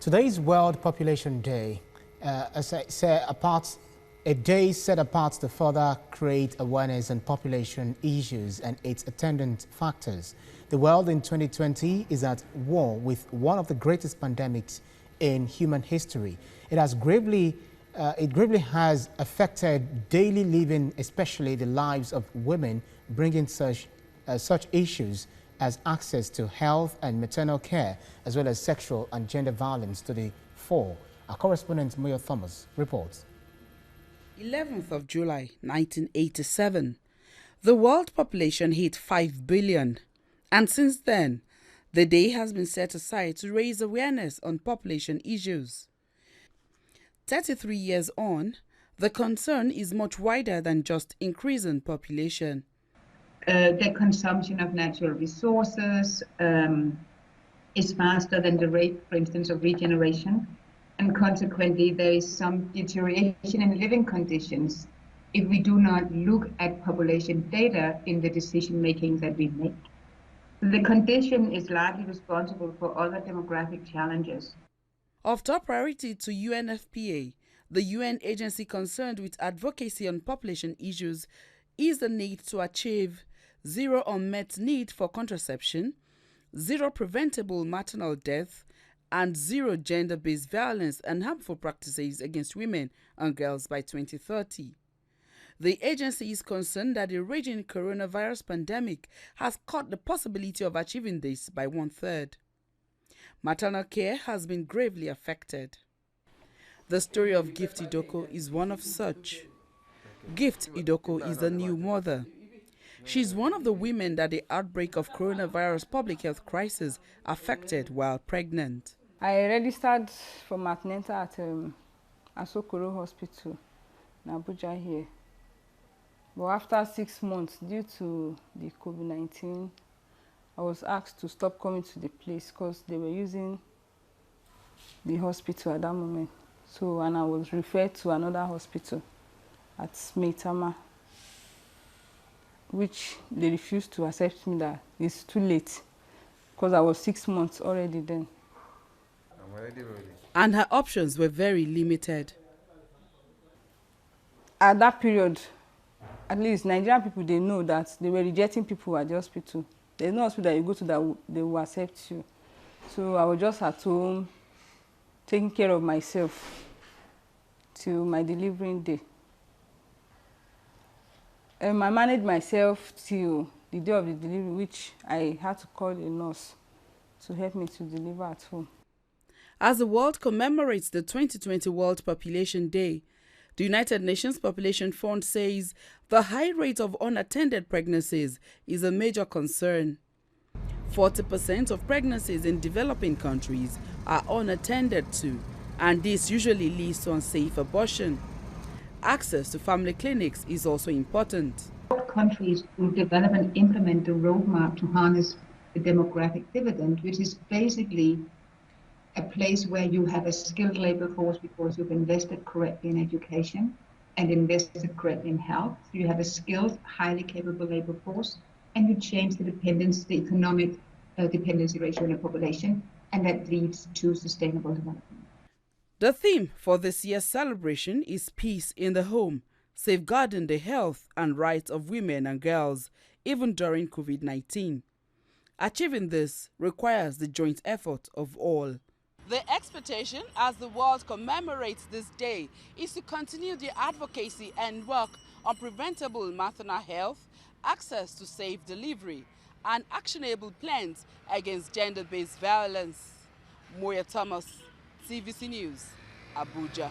Today's World Population Day, a day set apart to further create awareness on population issues and its attendant factors. The world in 2020 is at war with one of the greatest pandemics in human history. It gravely has affected daily living, especially the lives of women, bringing such issues as access to health and maternal care, as well as sexual and gender violence to the fore. Our correspondent Moyo Thomas reports. 11th of July, 1987. The world population hit 5 billion. And since then, the day has been set aside to raise awareness on population issues. 33 years on, the concern is much wider than just increasing population. The consumption of natural resources is faster than the rate, for instance, of regeneration. And consequently, there is some deterioration in living conditions if we do not look at population data in the decision-making that we make. The condition is largely responsible for other demographic challenges. Of top priority to UNFPA, the UN agency concerned with advocacy on population issues, is the need to achieve zero unmet need for contraception, zero preventable maternal death, and zero gender-based violence and harmful practices against women and girls by 2030. The agency is concerned that the raging coronavirus pandemic has cut the possibility of achieving this by 1/3. Maternal care has been gravely affected. The story of Gift Idoko is one of such. Gift Idoko is a new mother. She's one of the women that the outbreak of coronavirus public health crisis affected while pregnant. I registered for antenatal at Asokoro Hospital in Abuja here. But after 6 months, due to the COVID-19, I was asked to stop coming to the place because they were using the hospital at that moment. And I was referred to another hospital at Maitama, which they refused to accept me that it's too late because I was 6 months already then. And her options were very limited. At that period, at least Nigerian people, they know that they were rejecting people at the hospital. There's no hospital that you go to that they will accept you. So I was just at home, taking care of myself till my delivering day. I managed myself till the day of the delivery, which I had to call a nurse to help me to deliver at home. As the world commemorates the 2020 World Population Day, the United Nations Population Fund says the high rate of unattended pregnancies is a major concern. 40% of pregnancies in developing countries are unattended to, and this usually leads to unsafe abortion. Access to family clinics is also important. Countries will develop and implement a roadmap to harness the demographic dividend, which is basically a place where you have a skilled labor force because you've invested correctly in education and invested correctly in health. So you have a skilled, highly capable labor force, and you change the economic dependency ratio in the population, and that leads to sustainable development. The theme for this year's celebration is Peace in the Home, safeguarding the health and rights of women and girls, even during COVID-19. Achieving this requires the joint effort of all. The expectation as the world commemorates this day is to continue the advocacy and work on preventable maternal health, access to safe delivery, and actionable plans against gender-based violence. Moyo Thomas, TVC News, Abuja.